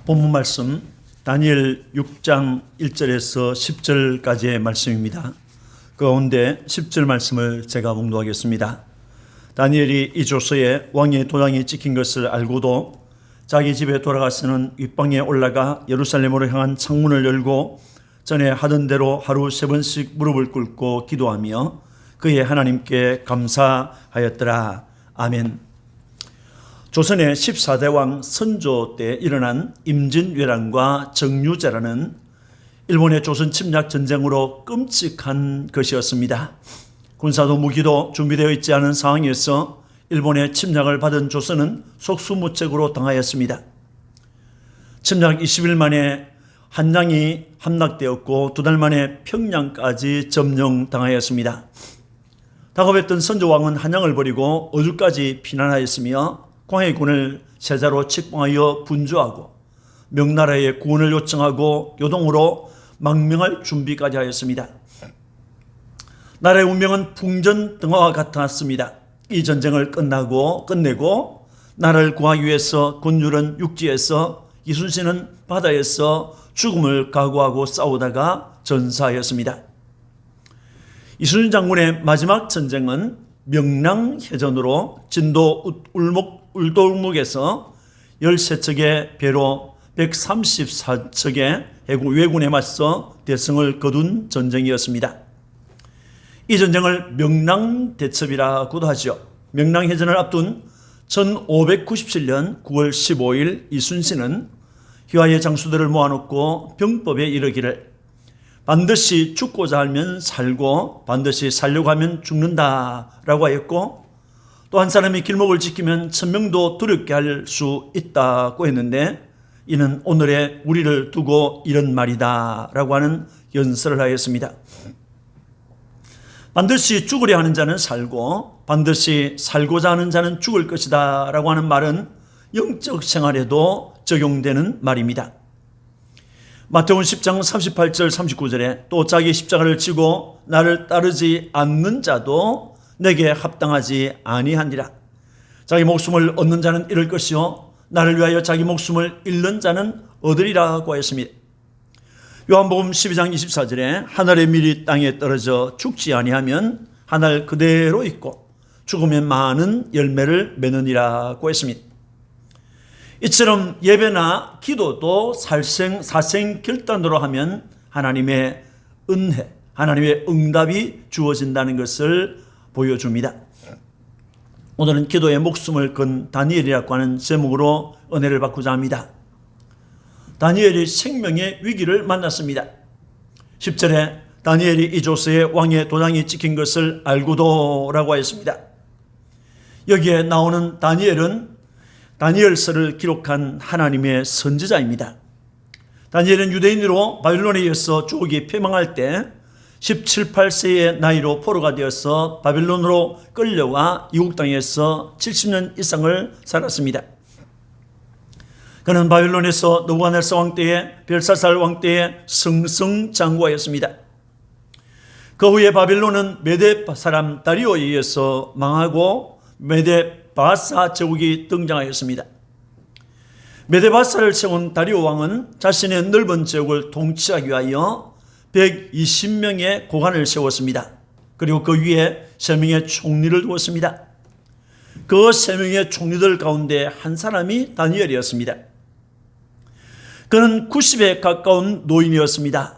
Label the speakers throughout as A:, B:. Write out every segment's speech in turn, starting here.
A: 본문 말씀 다니엘 6장 1절에서 10절까지의 말씀입니다. 그 가운데 10절 말씀을 제가 봉독하겠습니다. 다니엘이 이 조서에 왕의 도장이 찍힌 것을 알고도 자기 집에 돌아가서는 윗방에 올라가 예루살렘으로 향한 창문을 열고 전에 하던 대로 하루 3번씩 무릎을 꿇고 기도하며 그의 하나님께 감사하였더라. 아멘. 조선의 14대 왕 선조 때 일어난 임진왜란과 정유재라는 일본의 조선 침략 전쟁으로 끔찍한 것이었습니다. 군사도 무기도 준비되어 있지 않은 상황에서 일본의 침략을 받은 조선은 속수무책으로 당하였습니다. 침략 20일 만에 한양이 함락되었고 2달 만에 평양까지 점령당하였습니다. 다급했던 선조왕은 한양을 버리고 어주까지 피난하였으며 광해군을 세자로 책봉하여 분주하고 명나라에 구원을 요청하고 요동으로 망명할 준비까지 하였습니다. 나라의 운명은 풍전등화와 같았습니다. 이 전쟁을 끝내고 나라를 구하기 위해서 군율은 육지에서, 이순신은 바다에서 죽음을 각오하고 싸우다가 전사하였습니다. 이순신 장군의 마지막 전쟁은 명랑해전으로 진도 울도울목에서 13척의 배로 134척의 왜군에 맞서 대승을 거둔 전쟁이었습니다. 이 전쟁을 명랑대첩이라고도 하죠. 명랑해전을 앞둔 1597년 9월 15일 이순신은 휘하의 장수들을 모아놓고 병법에 이르기를 반드시 죽고자 하면 살고 반드시 살려고 하면 죽는다라고 하였고 또 한 사람이 길목을 지키면 1000명도 두렵게 할 수 있다고 했는데 이는 오늘의 우리를 두고 이런 말이다 라고 하는 연설을 하였습니다. 반드시 죽으려 하는 자는 살고 반드시 살고자 하는 자는 죽을 것이다 라고 하는 말은 영적 생활에도 적용되는 말입니다. 마태복음 10장 38절 39절에 또 자기 십자가를 지고 나를 따르지 않는 자도 내게 합당하지 아니하니라. 자기 목숨을 얻는 자는 잃을 것이요 나를 위하여 자기 목숨을 잃는 자는 얻으리라고 하였습니다. 요한복음 12장 24절에 하늘의 밀이 땅에 떨어져 죽지 아니하면 하늘 그대로 있고 죽으면 많은 열매를 맺느니라고 했습니다. 이처럼 예배나 기도도 사생결단으로 하면 하나님의 은혜, 하나님의 응답이 주어진다는 것을 보여줍니다. 오늘은 기도에 목숨을 건 다니엘이라고 하는 제목으로 은혜를 받고자 합니다. 다니엘이 생명의 위기를 만났습니다. 10절에 다니엘이 이 조서에 왕의 도장이 찍힌 것을 알고도 라고 하였습니다. 여기에 나오는 다니엘은 다니엘서를 기록한 하나님의 선지자입니다. 다니엘은 유대인으로 바빌론에 의해서 조국이 패망할 때 17, 18세의 나이로 포로가 되어서 바빌론으로 끌려와 이국 땅에서 70년 이상을 살았습니다. 그는 바빌론에서 느부갓네살 왕 때에 벨사살 왕 때에 승승장구하였습니다. 그 후에 바빌론은 메대 사람 다리오에 의해서 망하고 메대 바사 제국이 등장하였습니다. 메데바사를 세운 다리오 왕은 자신의 넓은 제국을 통치하기 위하여 120명의 고관을 세웠습니다. 그리고 그 위에 3명의 총리를 두었습니다. 그 3명의 총리들 가운데 한 사람이 다니엘이었습니다. 그는 90에 가까운 노인이었습니다.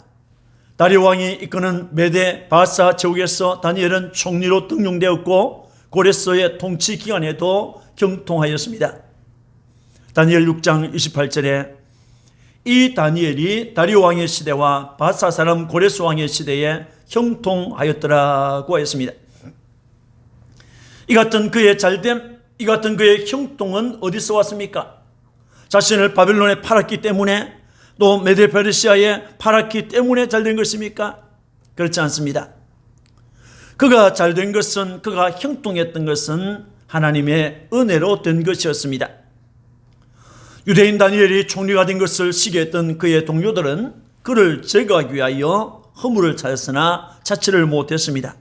A: 다리오 왕이 이끄는 메데 바사 제국에서 다니엘은 총리로 등용되었고 고레스의 통치 기간에도 경통하였습니다. 다니엘 6장 28절에 이 다니엘이 다리오 왕의 시대와 바사 사람 고레스 왕의 시대에 형통하였더라고 했습니다. 이 같은 그의 잘됨, 이 같은 그의 형통은 어디서 왔습니까? 자신을 바빌론에 팔았기 때문에 또 메데 페르시아에 팔았기 때문에 잘된 것입니까? 그렇지 않습니다. 그가 잘된 것은, 그가 형통했던 것은 하나님의 은혜로 된 것이었습니다. 유대인 다니엘이 총리가 된 것을 시기했던 그의 동료들은 그를 제거하기 위하여 허물을 찾았으나 찾지를 못했습니다.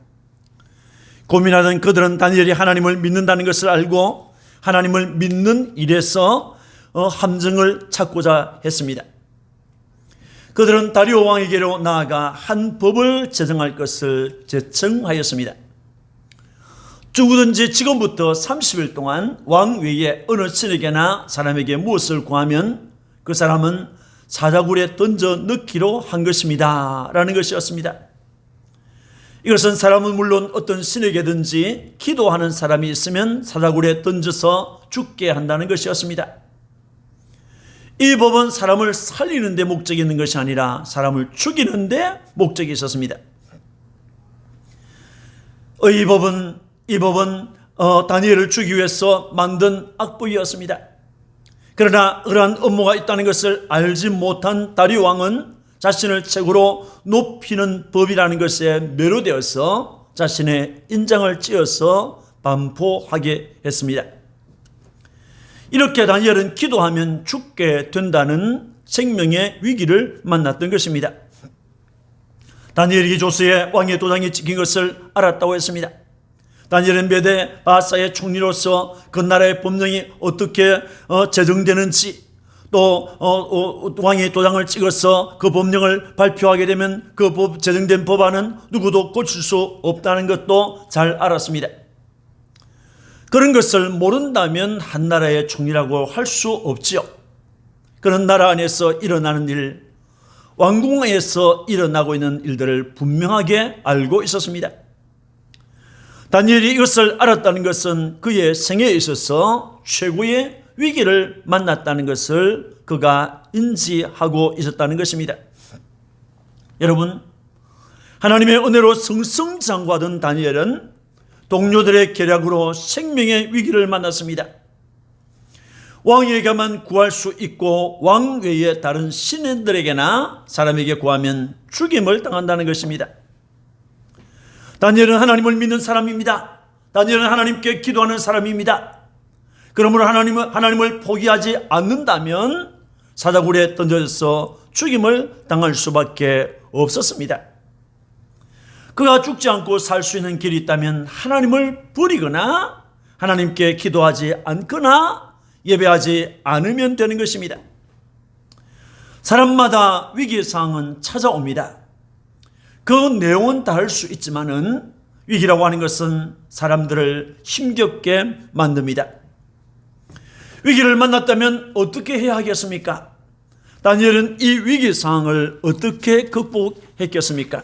A: 고민하던 그들은 다니엘이 하나님을 믿는다는 것을 알고 하나님을 믿는 일에서 함정을 찾고자 했습니다. 그들은 다리오 왕에게로 나아가 한 법을 제정할 것을 제청하였습니다. 죽으든지 지금부터 30일 동안 왕 외에 어느 신에게나 사람에게 무엇을 구하면 그 사람은 사자굴에 던져 넣기로 한 것입니다 라는 것이었습니다. 이것은 사람은 물론 어떤 신에게든지 기도하는 사람이 있으면 사자굴에 던져서 죽게 한다는 것이었습니다. 이 법은 사람을 살리는 데 목적이 있는 것이 아니라 사람을 죽이는 데 목적이 있었습니다. 이 법은 다니엘을 죽이기 위해서 만든 악법이었습니다. 그러나 그러한 업무가 있다는 것을 알지 못한 다리오 왕은 자신을 최고로 높이는 법이라는 것에 매료되어서 자신의 인장을 찧어서 반포하게 했습니다. 이렇게 다니엘은 기도하면 죽게 된다는 생명의 위기를 만났던 것입니다. 다니엘이 조서에 왕의 도장이 찍힌 것을 알았다고 했습니다. 다니엘은 메대 바사의 총리로서 그 나라의 법령이 어떻게 제정되는지, 또 왕의 도장을 찍어서 그 법령을 발표하게 되면 그 제정된 법안은 누구도 고칠 수 없다는 것도 잘 알았습니다. 그런 것을 모른다면 한 나라의 총리라고 할 수 없지요. 그런 나라 안에서 일어나는 일, 왕궁에서 일어나고 있는 일들을 분명하게 알고 있었습니다. 다니엘이 이것을 알았다는 것은 그의 생애에 있어서 최고의 위기를 만났다는 것을 그가 인지하고 있었다는 것입니다. 여러분, 하나님의 은혜로 승승장구하던 다니엘은 동료들의 계략으로 생명의 위기를 만났습니다. 왕에게만 구할 수 있고 왕 외에 다른 신인들에게나 사람에게 구하면 죽임을 당한다는 것입니다. 다니엘은 하나님을 믿는 사람입니다. 다니엘은 하나님께 기도하는 사람입니다. 그러므로 하나님을 포기하지 않는다면 사자굴에 던져져서 죽임을 당할 수밖에 없었습니다. 그가 죽지 않고 살 수 있는 길이 있다면 하나님을 버리거나 하나님께 기도하지 않거나 예배하지 않으면 되는 것입니다. 사람마다 위기상황은 찾아옵니다. 그 내용은 다를 수 있지만은 위기라고 하는 것은 사람들을 힘겹게 만듭니다. 위기를 만났다면 어떻게 해야 하겠습니까? 다니엘은 이 위기 상황을 어떻게 극복했겠습니까?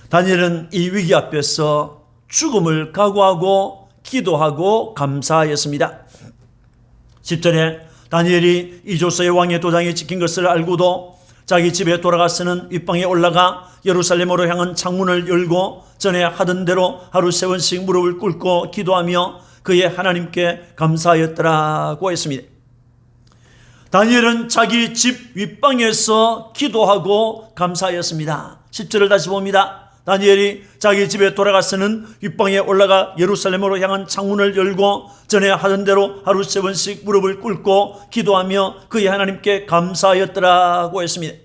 A: 다니엘은 이 위기 앞에서 죽음을 각오하고 기도하고 감사하였습니다. 10절에 다니엘이 이 조서의 왕의 도장이 찍힌 것을 알고도 자기 집에 돌아가서는 윗방에 올라가 예루살렘으로 향한 창문을 열고 전에 하던 대로 하루 3번씩 무릎을 꿇고 기도하며 그의 하나님께 감사하였더라고 했습니다. 다니엘은 자기 집 윗방에서 기도하고 감사하였습니다. 10절을 다시 봅니다. 다니엘이 자기 집에 돌아가서는 윗방에 올라가 예루살렘으로 향한 창문을 열고 전에 하던 대로 하루 3번씩 무릎을 꿇고 기도하며 그의 하나님께 감사하였더라고 했습니다.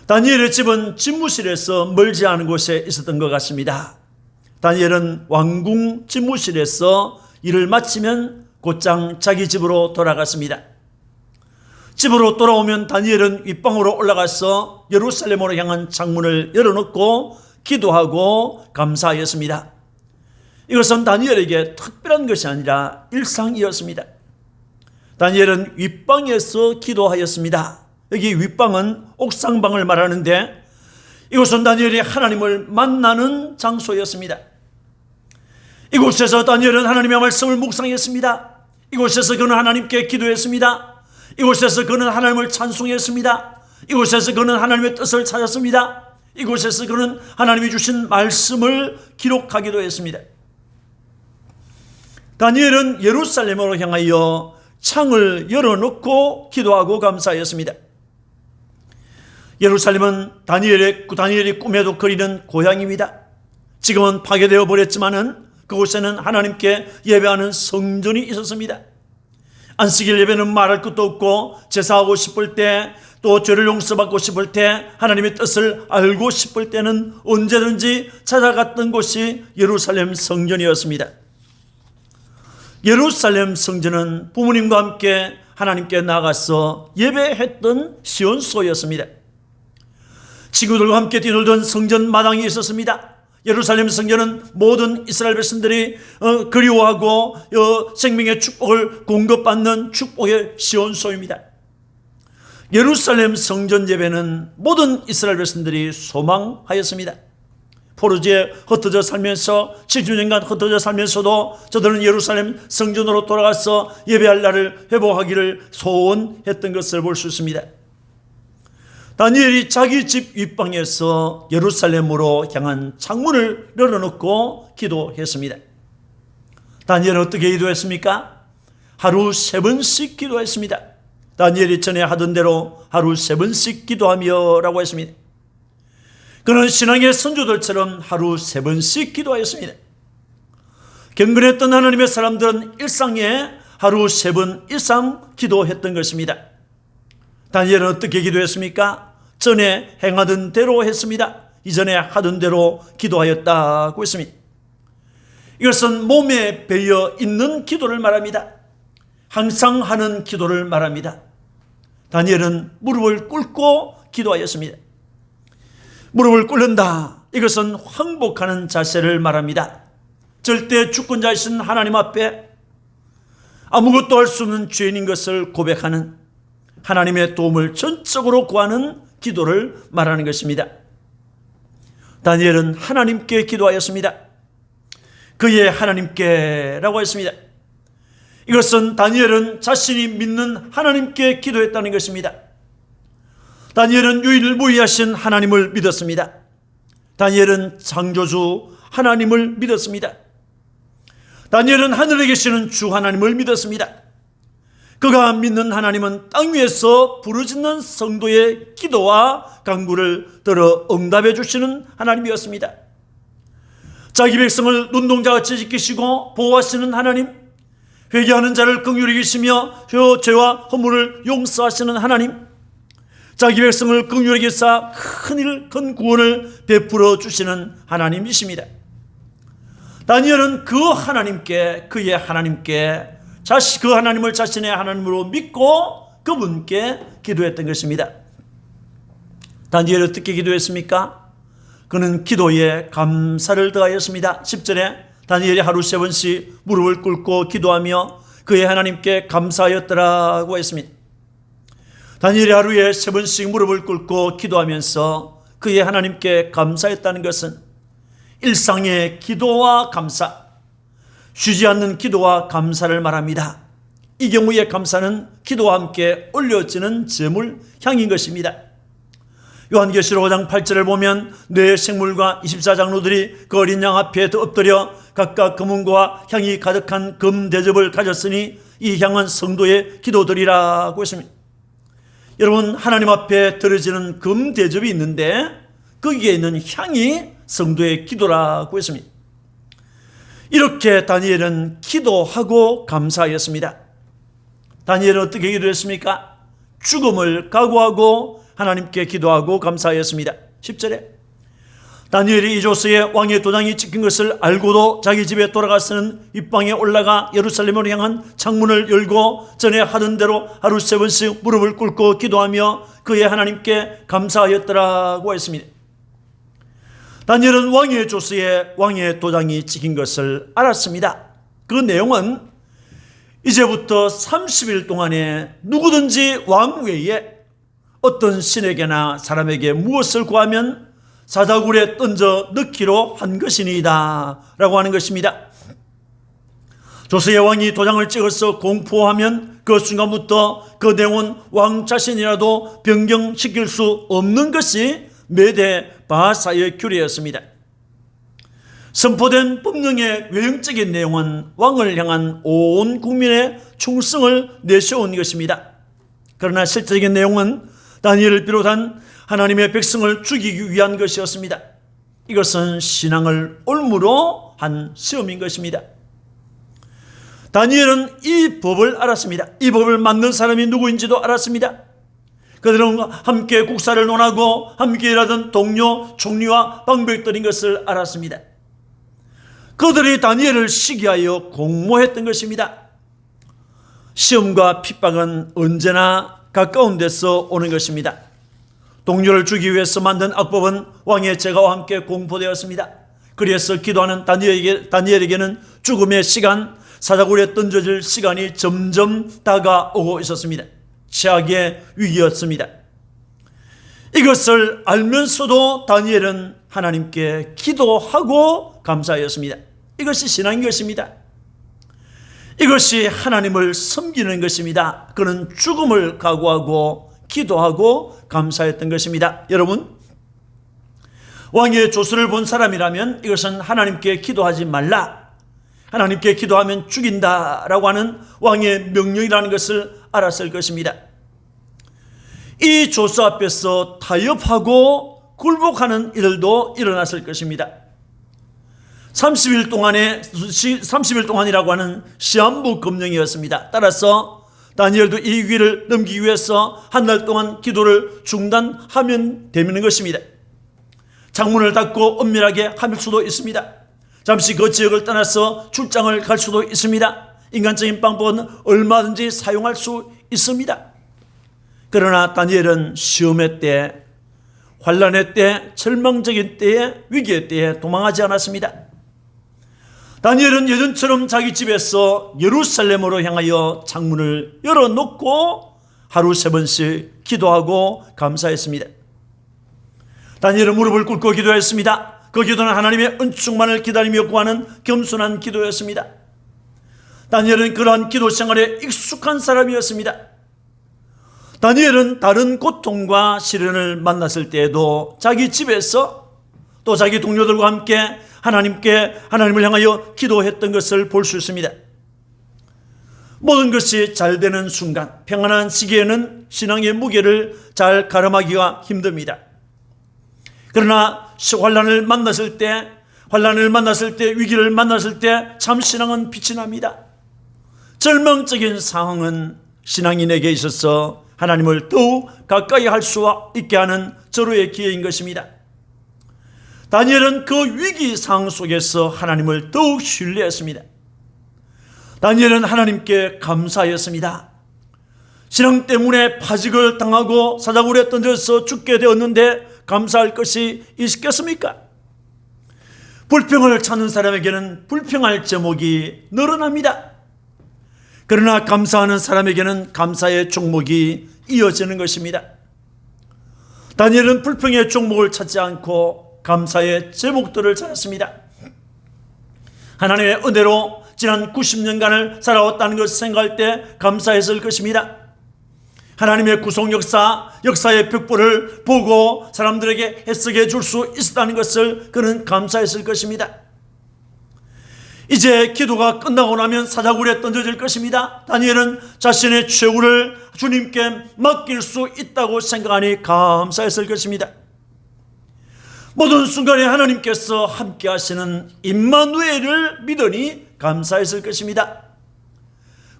A: 다니엘의 집은 집무실에서 멀지 않은 곳에 있었던 것 같습니다. 다니엘은 왕궁 집무실에서 일을 마치면 곧장 자기 집으로 돌아갔습니다. 집으로 돌아오면 다니엘은 윗방으로 올라가서 예루살렘으로 향한 창문을 열어놓고 기도하고 감사하였습니다. 이것은 다니엘에게 특별한 것이 아니라 일상이었습니다. 다니엘은 윗방에서 기도하였습니다. 여기 윗방은 옥상방을 말하는데 이곳은 다니엘이 하나님을 만나는 장소였습니다. 이곳에서 다니엘은 하나님의 말씀을 묵상했습니다. 이곳에서 그는 하나님께 기도했습니다. 이곳에서 그는 하나님을 찬송했습니다. 이곳에서 그는 하나님의 뜻을 찾았습니다. 이곳에서 그는 하나님이 주신 말씀을 기록하기도 했습니다. 다니엘은 예루살렘으로 향하여 창을 열어놓고 기도하고 감사했습니다. 예루살렘은 다니엘이 꿈에도 그리는 고향입니다. 지금은 파괴되어 버렸지만은 그곳에는 하나님께 예배하는 성전이 있었습니다. 안식일 예배는 말할 것도 없고 제사하고 싶을 때 또 죄를 용서받고 싶을 때 하나님의 뜻을 알고 싶을 때는 언제든지 찾아갔던 곳이 예루살렘 성전이었습니다. 예루살렘 성전은 부모님과 함께 하나님께 나가서 예배했던 시온소였습니다. 친구들과 함께 뛰놀던 성전 마당이 있었습니다. 예루살렘 성전은 모든 이스라엘 백성들이 그리워하고 생명의 축복을 공급받는 축복의 시온소입니다. 예루살렘 성전 예배는 모든 이스라엘 백성들이 소망하였습니다. 포로지에 흩어져 살면서 70년간 흩어져 살면서도 저들은 예루살렘 성전으로 돌아가서 예배할 날을 회복하기를 소원했던 것을 볼 수 있습니다. 다니엘이 자기 집 윗방에서 예루살렘으로 향한 창문을 열어놓고 기도했습니다. 다니엘은 어떻게 기도했습니까? 하루 3번씩 기도했습니다. 다니엘이 전에 하던 대로 하루 3번씩 기도하며 라고 했습니다. 그는 신앙의 선조들처럼 하루 3번씩 기도하였습니다. 경건했던 하나님의 사람들은 일상에 하루 3번 이상 기도했던 것입니다. 다니엘은 어떻게 기도했습니까? 전에 행하던 대로 했습니다. 이전에 하던 대로 기도하였다고 했습니다. 이것은 몸에 배어 있는 기도를 말합니다. 항상 하는 기도를 말합니다. 다니엘은 무릎을 꿇고 기도하였습니다. 무릎을 꿇는다. 이것은 항복하는 자세를 말합니다. 절대 주권자이신 하나님 앞에 아무것도 할 수 없는 죄인인 것을 고백하는, 하나님의 도움을 전적으로 구하는 기도를 말하는 것입니다. 다니엘은 하나님께 기도하였습니다. 그의 하나님께라고 했습니다. 이것은 다니엘은 자신이 믿는 하나님께 기도했다는 것입니다. 다니엘은 유일무이하신 하나님을 믿었습니다. 다니엘은 창조주 하나님을 믿었습니다. 다니엘은 하늘에 계시는 주 하나님을 믿었습니다. 그가 믿는 하나님은 땅 위에서 부르짖는 성도의 기도와 간구를 들어 응답해 주시는 하나님이었습니다. 자기 백성을 눈동자같이 지키시고 보호하시는 하나님, 회개하는 자를 긍휼히 여기시며 죄와 허물을 용서하시는 하나님, 자기 백성을 긍휼히 여기사 큰 구원을 베풀어 주시는 하나님이십니다. 다니엘은 그 하나님께, 그의 하나님께 그 하나님을 자신의 하나님으로 믿고 그분께 기도했던 것입니다. 다니엘이 어떻게 기도했습니까? 그는 기도에 감사를 더하였습니다. 10절에 다니엘이 하루 3번씩 무릎을 꿇고 기도하며 그의 하나님께 감사하였더라고 했습니다. 다니엘이 하루에 3번씩 무릎을 꿇고 기도하면서 그의 하나님께 감사했다는 것은 일상의 기도와 감사, 쉬지 않는 기도와 감사를 말합니다. 이 경우의 감사는 기도와 함께 올려지는 제물 향인 것입니다. 요한계시록 5장 8절을 보면 뇌 생물과 24장로들이 그 어린 양 앞에 엎드려 각각 금은과 향이 가득한 금 대접을 가졌으니 이 향은 성도의 기도들이라고 했습니다. 여러분, 하나님 앞에 드려지는 금 대접이 있는데 거기에 있는 향이 성도의 기도라고 했습니다. 이렇게 다니엘은 기도하고 감사하였습니다. 다니엘은 어떻게 기도했습니까? 죽음을 각오하고 하나님께 기도하고 감사하였습니다. 10절에 다니엘이 이조스의 왕의 도장이 찍힌 것을 알고도 자기 집에 돌아가서는 윗방에 올라가 예루살렘으로 향한 창문을 열고 전에 하던 대로 하루 3번씩 무릎을 꿇고 기도하며 그의 하나님께 감사하였더라고 했습니다. 다니엘은 왕의 조서에 왕의 도장이 찍힌 것을 알았습니다. 그 내용은 이제부터 30일 동안에 누구든지 왕 외에 어떤 신에게나 사람에게 무엇을 구하면 사자굴에 던져 넣기로 한 것이니이다 라고 하는 것입니다. 조서의 왕이 도장을 찍어서 공포하면 그 순간부터 그 내용은 왕 자신이라도 변경시킬 수 없는 것이 메대 바사의 규례였습니다. 선포된 법령의 외형적인 내용은 왕을 향한 온 국민의 충성을 내세운 것입니다. 그러나 실질적인 내용은 다니엘을 비롯한 하나님의 백성을 죽이기 위한 것이었습니다. 이것은 신앙을 올무로 한 시험인 것입니다. 다니엘은 이 법을 알았습니다. 이 법을 만든 사람이 누구인지도 알았습니다. 그들은 함께 국사를 논하고 함께 일하던 동료, 총리와 방백들인 것을 알았습니다. 그들이 다니엘을 시기하여 공모했던 것입니다. 시험과 핍박은 언제나 가까운 데서 오는 것입니다. 동료를 주기 위해서 만든 악법은 왕의 제가와 함께 공포되었습니다. 그래서 기도하는 다니엘에게는 죽음의 시간, 사자굴에 던져질 시간이 점점 다가오고 있었습니다. 최악의 위기였습니다. 이것을 알면서도 다니엘은 하나님께 기도하고 감사하였습니다. 이것이 신앙인 것입니다. 이것이 하나님을 섬기는 것입니다. 그는 죽음을 각오하고 기도하고 감사했던 것입니다. 여러분, 왕의 조서를 본 사람이라면 이것은 하나님께 기도하지 말라, 하나님께 기도하면 죽인다라고 하는 왕의 명령이라는 것을 알았을 것입니다. 이 조서 앞에서 타협하고 굴복하는 일들도 일어났을 것입니다. 30일 동안이라고 하는 시한부 검령이었습니다. 따라서 다니엘도 이 위기를 넘기기 위해서 한 달 동안 기도를 중단하면 되는 것입니다. 창문을 닫고 은밀하게 할 수도 있습니다. 잠시 그 지역을 떠나서 출장을 갈 수도 있습니다. 인간적인 방법은 얼마든지 사용할 수 있습니다. 그러나 다니엘은 시험의 때, 환난의 때, 절망적인 때에, 위기의 때에 도망하지 않았습니다. 다니엘은 예전처럼 자기 집에서 예루살렘으로 향하여 창문을 열어놓고 하루 3번씩 기도하고 감사했습니다. 다니엘은 무릎을 꿇고 기도했습니다. 그 기도는 하나님의 은총만을 기다리며 구하는 겸손한 기도였습니다. 다니엘은 그러한 기도 생활에 익숙한 사람이었습니다. 다니엘은 다른 고통과 시련을 만났을 때에도 자기 집에서 또 자기 동료들과 함께 하나님을 향하여 기도했던 것을 볼 수 있습니다. 모든 것이 잘 되는 순간, 평안한 시기에는 신앙의 무게를 잘 가름하기가 힘듭니다. 그러나 환난을 만났을 때, 위기를 만났을 때 참 신앙은 빛이 납니다. 절망적인 상황은 신앙인에게 있어서 하나님을 더욱 가까이 할 수 있게 하는 절호의 기회인 것입니다. 다니엘은 그 위기 상황 속에서 하나님을 더욱 신뢰했습니다. 다니엘은 하나님께 감사하였습니다. 신앙 때문에 파직을 당하고 사자굴에 던져서 죽게 되었는데 감사할 것이 있겠습니까? 불평을 찾는 사람에게는 불평할 제목이 늘어납니다. 그러나 감사하는 사람에게는 감사의 종목이 이어지는 것입니다. 다니엘은 불평의 종목을 찾지 않고 감사의 제목들을 찾았습니다. 하나님의 은혜로 지난 90년간을 살아왔다는 것을 생각할 때 감사했을 것입니다. 하나님의 구속 역사의 벽보를 보고 사람들에게 해석해 줄 수 있었다는 것을 그는 감사했을 것입니다. 이제 기도가 끝나고 나면 사자굴에 던져질 것입니다. 다니엘은 자신의 최후를 주님께 맡길 수 있다고 생각하니 감사했을 것입니다. 모든 순간에 하나님께서 함께 하시는 임마누엘을 믿으니 감사했을 것입니다.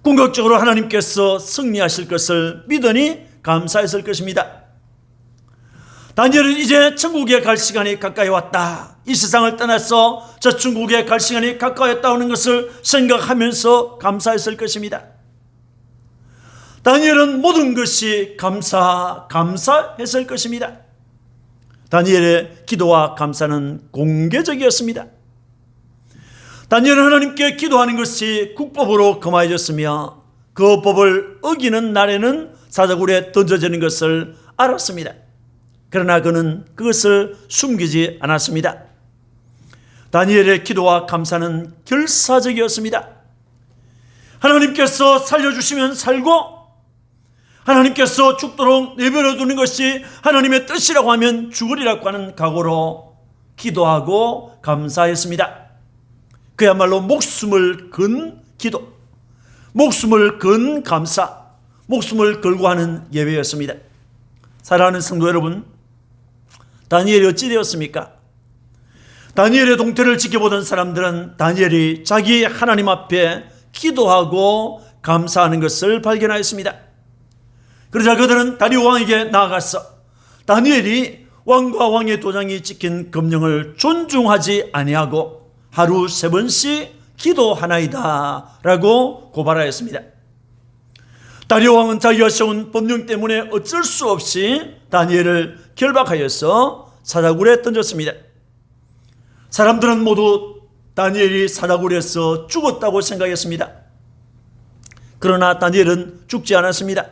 A: 궁극적으로 하나님께서 승리하실 것을 믿으니 감사했을 것입니다. 다니엘은 이제 천국에 갈 시간이 가까이 왔다, 이 세상을 떠나서 저 천국에 갈 시간이 가까웠다는 것을 생각하면서 감사했을 것입니다. 다니엘은 모든 것이 감사했을 것입니다. 다니엘의 기도와 감사는 공개적이었습니다. 다니엘은 하나님께 기도하는 것이 국법으로 금하여졌으며 그 법을 어기는 날에는 사자굴에 던져지는 것을 알았습니다. 그러나 그는 그것을 숨기지 않았습니다. 다니엘의 기도와 감사는 결사적이었습니다. 하나님께서 살려주시면 살고 하나님께서 죽도록 내버려 두는 것이 하나님의 뜻이라고 하면 죽으리라고 하는 각오로 기도하고 감사했습니다. 그야말로 목숨을 건 기도, 목숨을 건 감사, 목숨을 걸고 하는 예배였습니다. 사랑하는 성도 여러분, 다니엘이 어찌 되었습니까? 다니엘의 동태를 지켜보던 사람들은 다니엘이 자기 하나님 앞에 기도하고 감사하는 것을 발견하였습니다. 그러자 그들은 다리오 왕에게 나아가서 다니엘이 왕과 왕의 도장이 찍힌 검령을 존중하지 아니하고 하루 3번씩 기도하나이다 라고 고발하였습니다. 다리오 왕은 자기가 세운 법령 때문에 어쩔 수 없이 다니엘을 결박하여서 사자굴에 던졌습니다. 사람들은 모두 다니엘이 사자굴에서 죽었다고 생각했습니다. 그러나 다니엘은 죽지 않았습니다.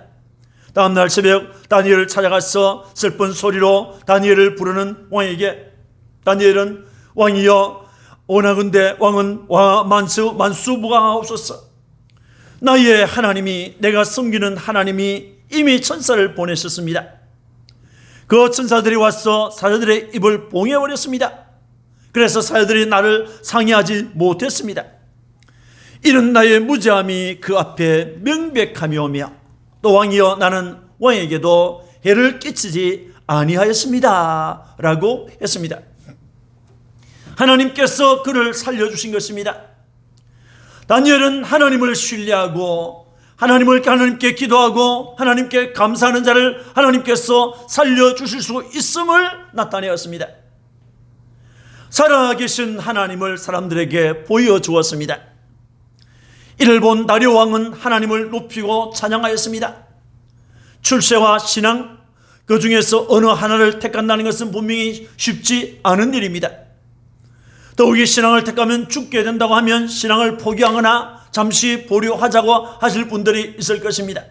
A: 다음날 새벽 다니엘을 찾아가서 슬픈 소리로 다니엘을 부르는 왕에게, 다니엘은 왕이여 원하건대 왕은 만수무강하옵소서. 나의 하나님이, 내가 섬기는 하나님이 이미 천사를 보내셨습니다. 그 천사들이 와서 사자들의 입을 봉해버렸습니다. 그래서 사자들이 나를 상의하지 못했습니다. 이는 나의 무죄함이 그 앞에 명백하며오며 또 왕이여 나는 왕에게도 해를 끼치지 아니하였습니다 라고 했습니다. 하나님께서 그를 살려주신 것입니다. 다니엘은 하나님을 신뢰하고 하나님께 기도하고 하나님께 감사하는 자를 하나님께서 살려주실 수 있음을 나타내었습니다. 살아계신 하나님을 사람들에게 보여주었습니다. 이를 본 다리오 왕은 하나님을 높이고 찬양하였습니다. 출세와 신앙, 그 중에서 어느 하나를 택한다는 것은 분명히 쉽지 않은 일입니다. 더욱이 신앙을 택하면 죽게 된다고 하면 신앙을 포기하거나 잠시 보류하자고 하실 분들이 있을 것입니다.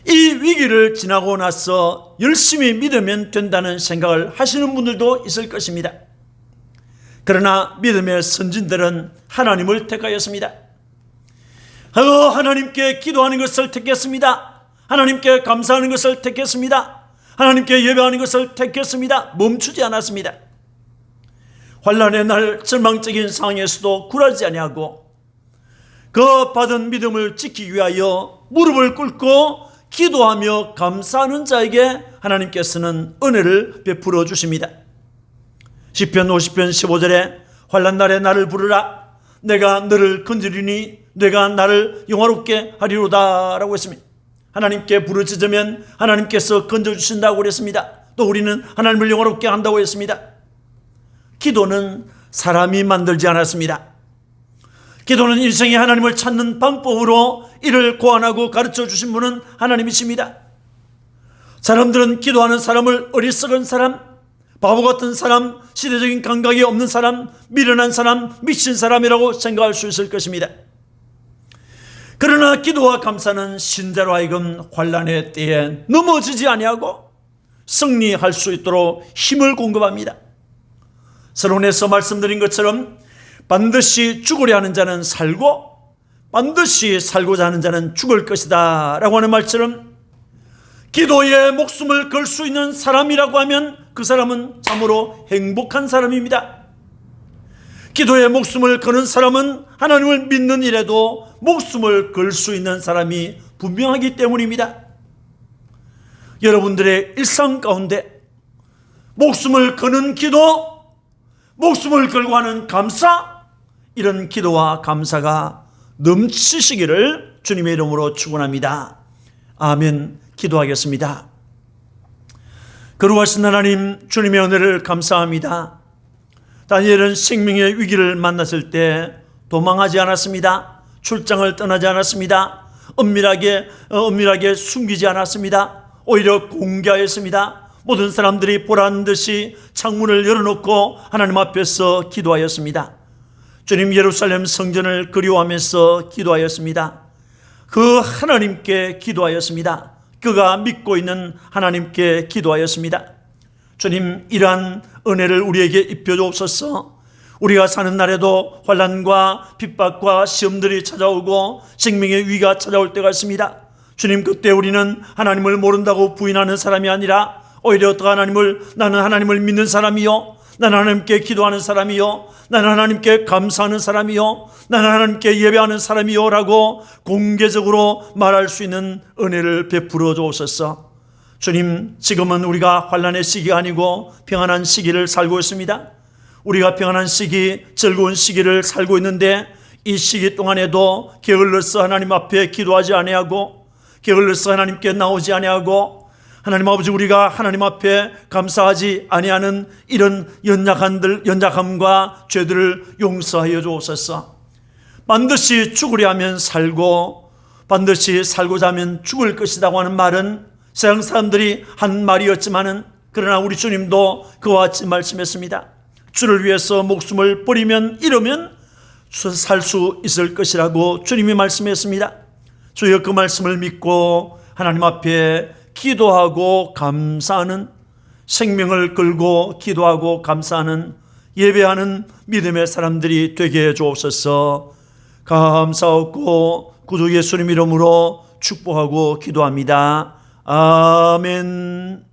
A: 이 위기를 지나고 나서 열심히 믿으면 된다는 생각을 하시는 분들도 있을 것입니다. 그러나 믿음의 선진들은 하나님을 택하였습니다. 하나님께 기도하는 것을 택했습니다. 하나님께 감사하는 것을 택했습니다. 하나님께 예배하는 것을 택했습니다. 멈추지 않았습니다. 환난의 날 절망적인 상황에서도 굴하지 아니하고 그 받은 믿음을 지키기 위하여 무릎을 꿇고 기도하며 감사하는 자에게 하나님께서는 은혜를 베풀어 주십니다. 시편 50편 15절에 환난날에 나를 부르라 내가 너를 건지리니 내가 나를 영화롭게 하리로다 라고 했습니다. 하나님께 부르짖으면 하나님께서 건져주신다고 그랬습니다. 또 우리는 하나님을 영화롭게 한다고 했습니다. 기도는 사람이 만들지 않았습니다. 기도는 인생의 하나님을 찾는 방법으로 이를 고안하고 가르쳐 주신 분은 하나님이십니다. 사람들은 기도하는 사람을 어리석은 사람, 바보 같은 사람, 시대적인 감각이 없는 사람, 미련한 사람, 미친 사람이라고 생각할 수 있을 것입니다. 그러나 기도와 감사는 신자로 하여금 환난의 때에 넘어지지 아니하고 승리할 수 있도록 힘을 공급합니다. 서론에서 말씀드린 것처럼 반드시 죽으려 하는 자는 살고 반드시 살고자 하는 자는 죽을 것이다 라고 하는 말처럼 기도에 목숨을 걸 수 있는 사람이라고 하면 그 사람은 참으로 행복한 사람입니다. 기도에 목숨을 거는 사람은 하나님을 믿는 일에도 목숨을 걸 수 있는 사람이 분명하기 때문입니다. 여러분들의 일상 가운데 목숨을 거는 기도, 목숨을 걸고 하는 감사, 이런 기도와 감사가 넘치시기를 주님의 이름으로 축원합니다. 아멘. 기도하겠습니다. 거룩하신 하나님, 주님의 은혜를 감사합니다. 다니엘은 생명의 위기를 만났을 때 도망하지 않았습니다. 출장을 떠나지 않았습니다. 은밀하게 숨기지 않았습니다. 오히려 공개하였습니다. 모든 사람들이 보라는 듯이 창문을 열어놓고 하나님 앞에서 기도하였습니다. 주님, 예루살렘 성전을 그리워하면서 기도하였습니다. 그 하나님께 기도하였습니다. 그가 믿고 있는 하나님께 기도하였습니다. 주님, 이러한 은혜를 우리에게 입혀주옵소서. 우리가 사는 날에도 환난과 핍박과 시험들이 찾아오고 생명의 위기가 찾아올 때가 있습니다. 주님, 그때 우리는 하나님을 모른다고 부인하는 사람이 아니라 오히려 나는 하나님을 믿는 사람이요, 나는 하나님께 기도하는 사람이요, 나는 하나님께 감사하는 사람이요, 나는 하나님께 예배하는 사람이요 라고 공개적으로 말할 수 있는 은혜를 베풀어 주옵소서. 주님, 지금은 우리가 환난의 시기가 아니고 평안한 시기를 살고 있습니다. 우리가 평안한 시기, 즐거운 시기를 살고 있는데 이 시기 동안에도 게을러서 하나님 앞에 기도하지 아니하고 게을러서 하나님께 나오지 아니하고 하나님 아버지, 우리가 하나님 앞에 감사하지 아니하는 이런 연약함과 죄들을 용서하여 주옵소서. 반드시 죽으려 하면 살고 반드시 살고자 하면 죽을 것이라고 하는 말은 세상 사람들이 한 말이었지만은, 그러나 우리 주님도 그와 같이 말씀했습니다. 주를 위해서 목숨을 버리면 이러면 살 수 있을 것이라고 주님이 말씀했습니다. 주여, 그 말씀을 믿고 하나님 앞에 기도하고 감사하는, 생명을 걸고 기도하고 감사하는, 예배하는 믿음의 사람들이 되게 해 주옵소서. 감사하고 구주 예수님 이름으로 축복하고 기도합니다. 아멘.